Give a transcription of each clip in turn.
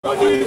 Yes!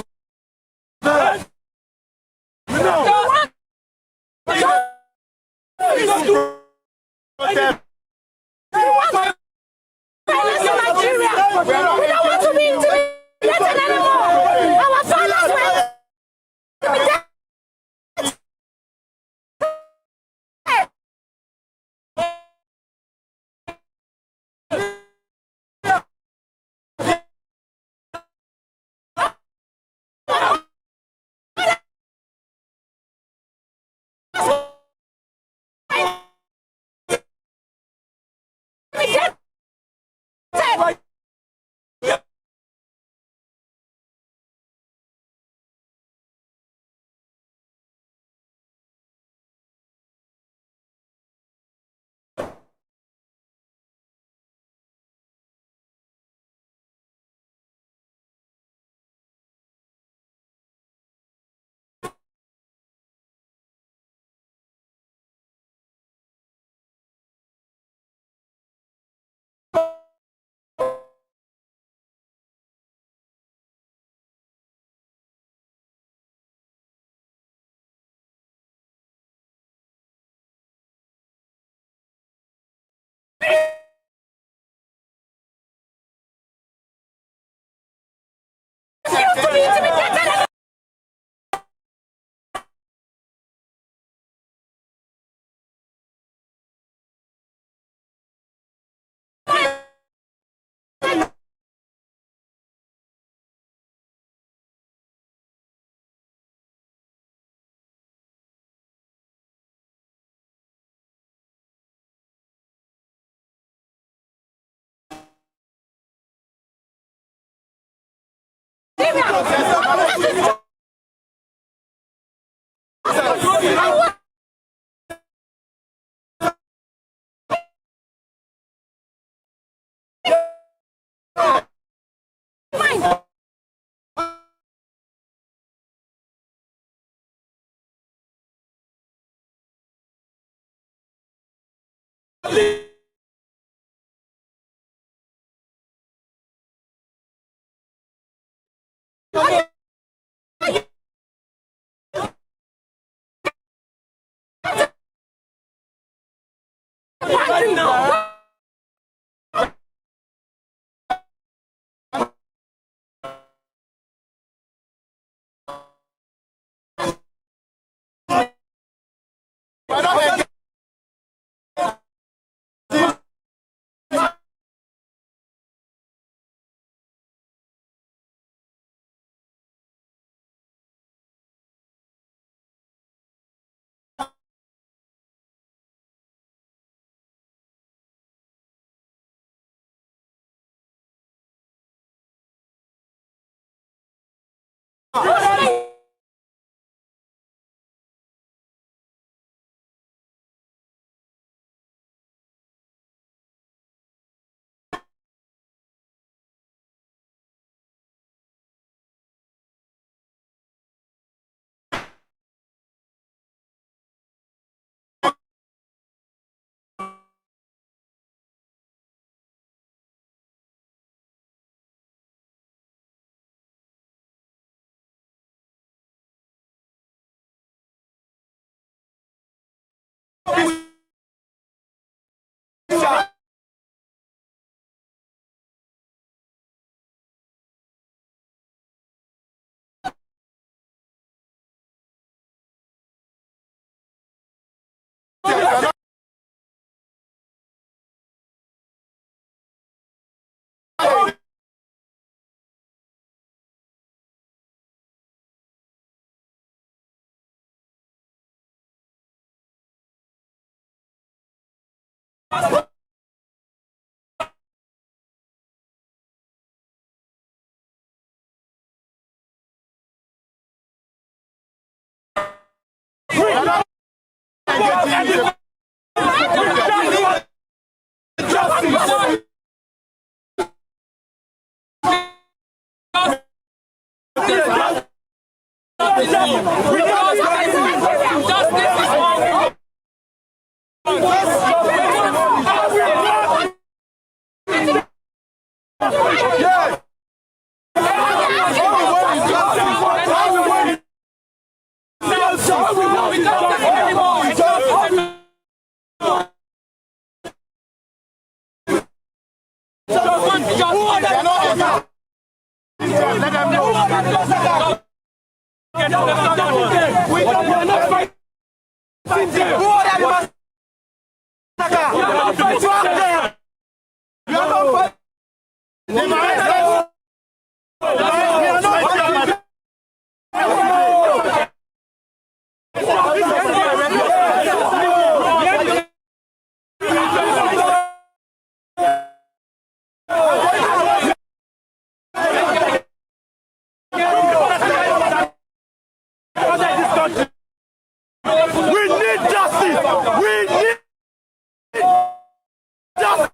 Let them know. We are not fighting. Who are the massacre? You are not fighting. You are not fighting. We are not fighting. We need justice. We need justice.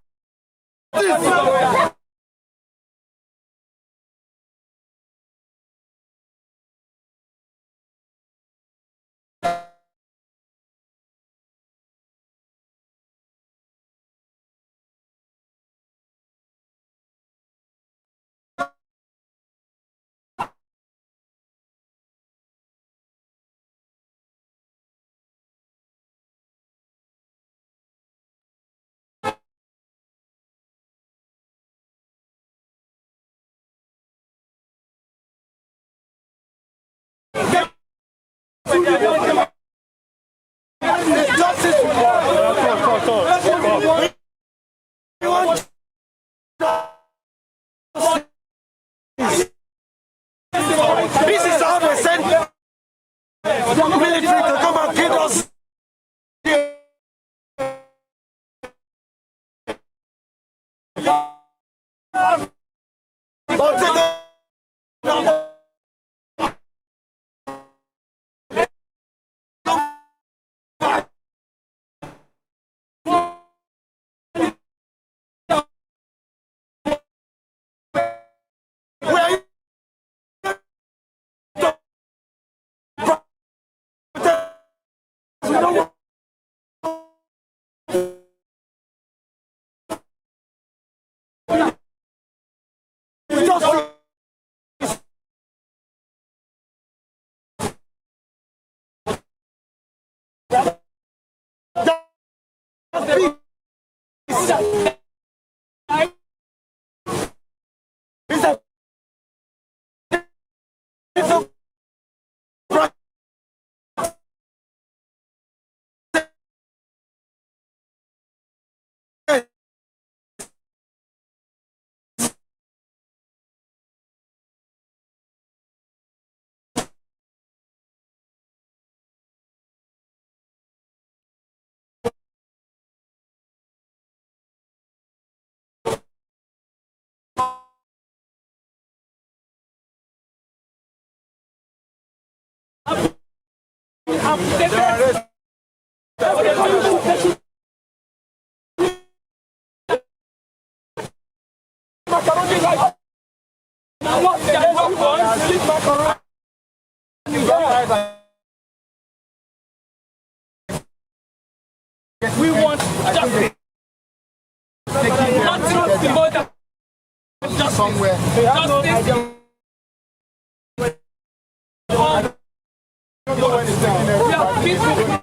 This is how they send military to come and kill us. We want justice. Nothing more than justice. Somewhere. Justice. We are peaceful.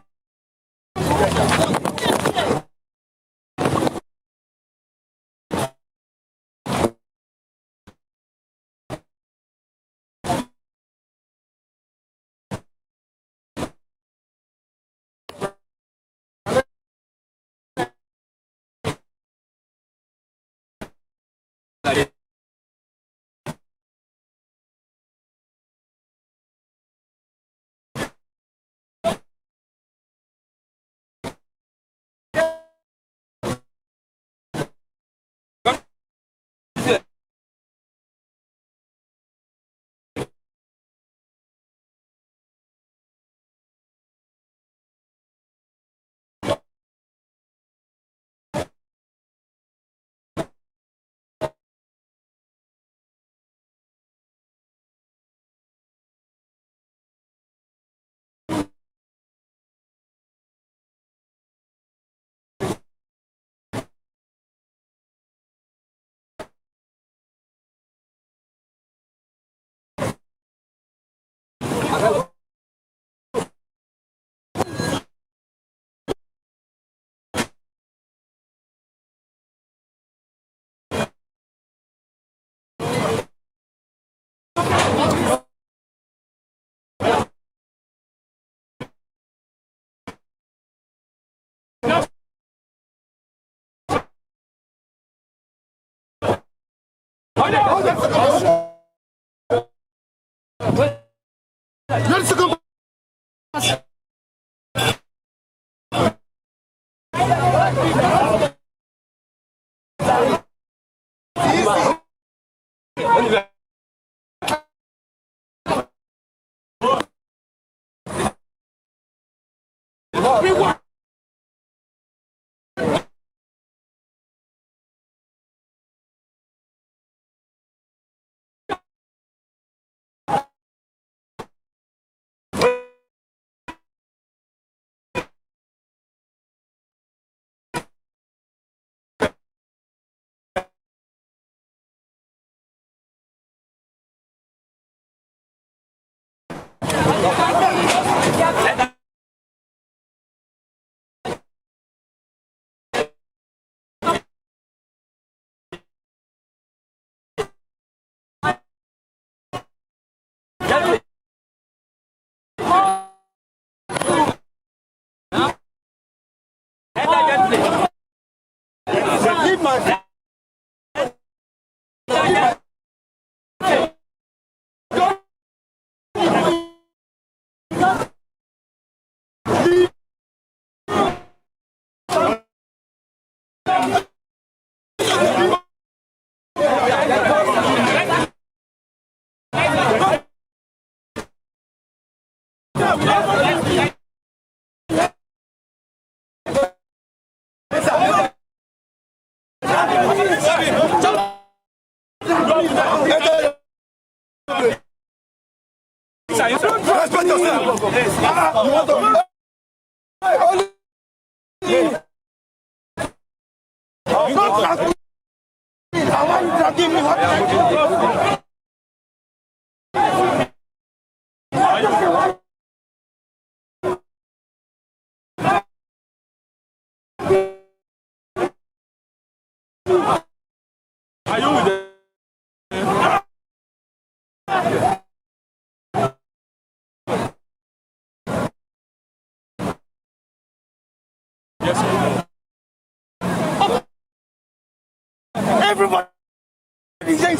Everybody is saying,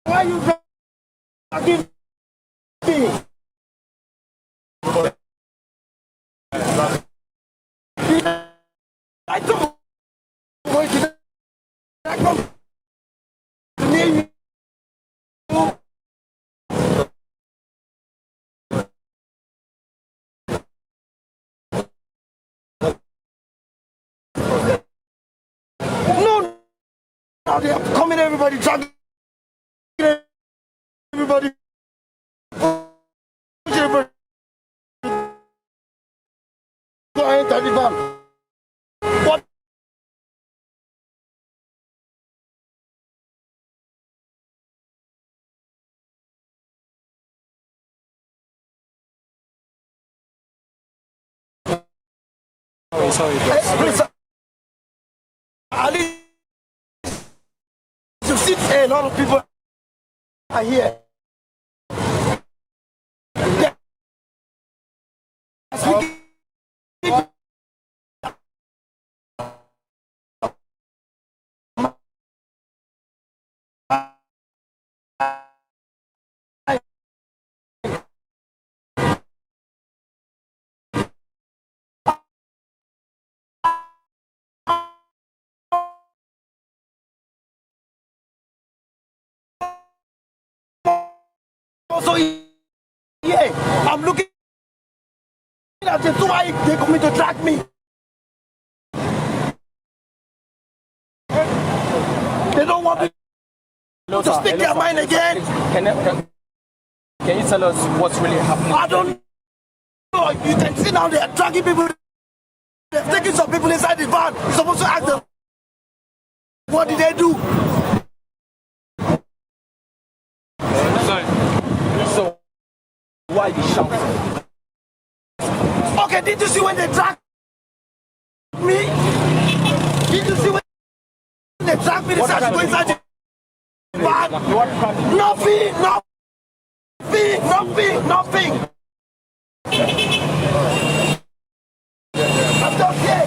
why you dragging me? I don't want to come near you. No, now they are coming, everybody, dragging everybody. Go ahead, Taliban. What? Sorry. Please, Ali, you see, a lot of people are here. Also, yeah, I'm looking at the two eyes, they're coming to track me. They don't want me to speak their mind again. Can you tell us what's really happening? I don't know. You can see now they are dragging people. They're taking some people inside the van. You're supposed to ask them, what did they do? So, why you shouting? Okay, did you see when they dragged me? Did you see when they dragged me? They started to go inside the van. Nothing. I'm just here.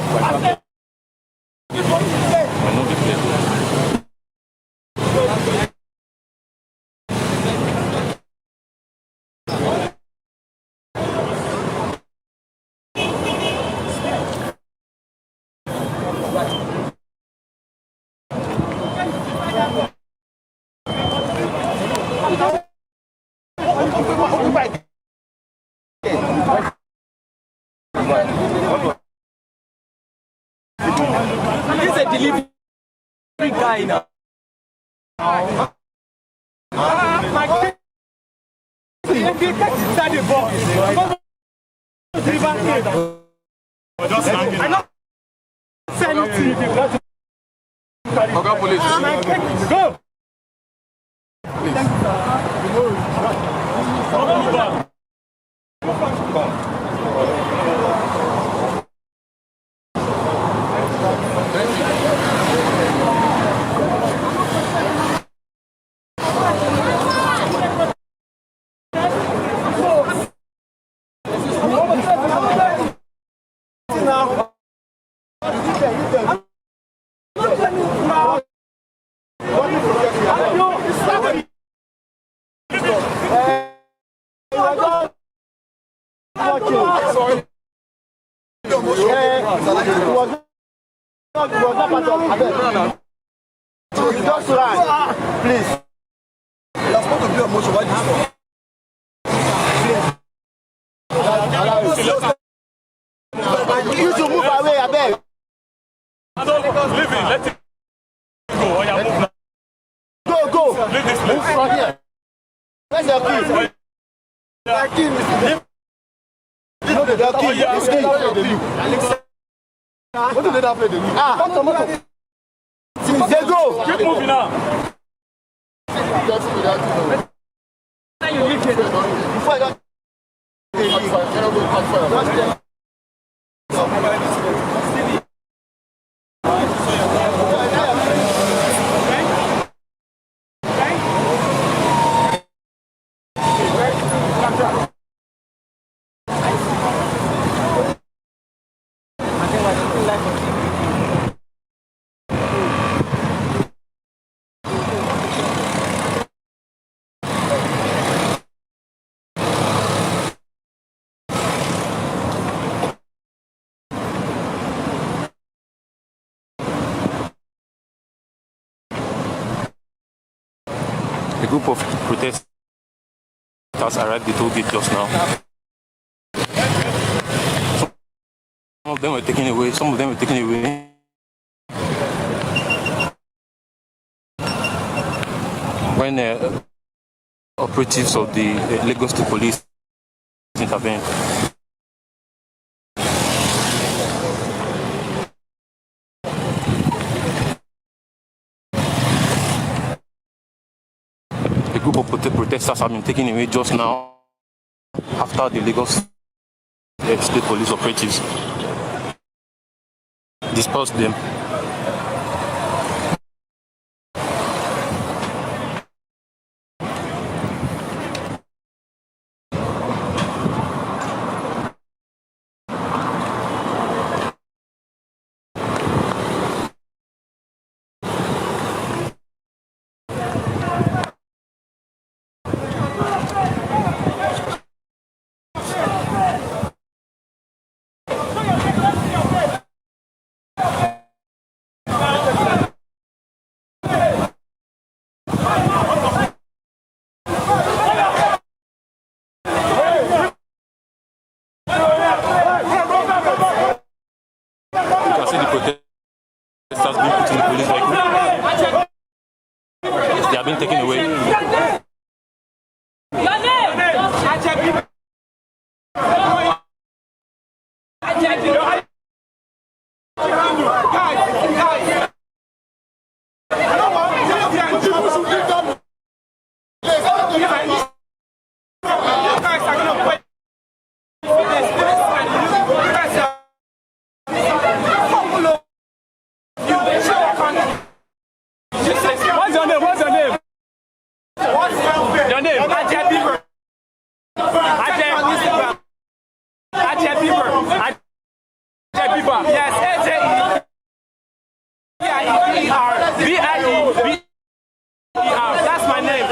delivery guy now. My inside the box. I know. Send it to you. Okay, police. Go. Just run, please. That's not a bit of motion. Why do you should move away, I beg. Leave it. Let it go. Oh, yeah, move now. Go. Leave this place. Move from here. Where's your key? Your key, Mr. Your key. His key. What did they not play the league? They go. Keep moving now. Before I got A group of protesters arrived at the toll gate just now. Some of them were taken away. When operatives of the Lagos State Police intervened. A group of protesters have been taken away just now after the Lagos State Police operatives dispersed them. They have been taken away. That's my name.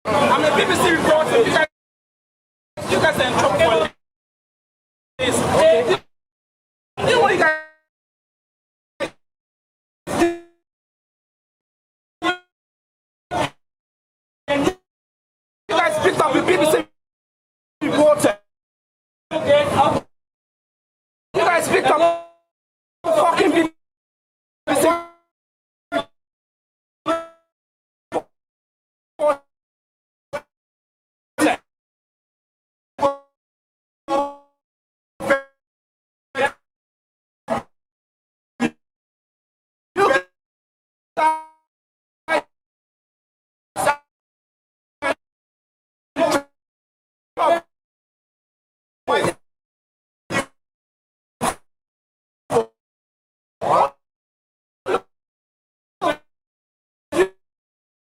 I'm a BBC reporter. You guys are in trouble. You know what you guys? You guys picked up the BBC reporter. You guys picked up fucking BBC. You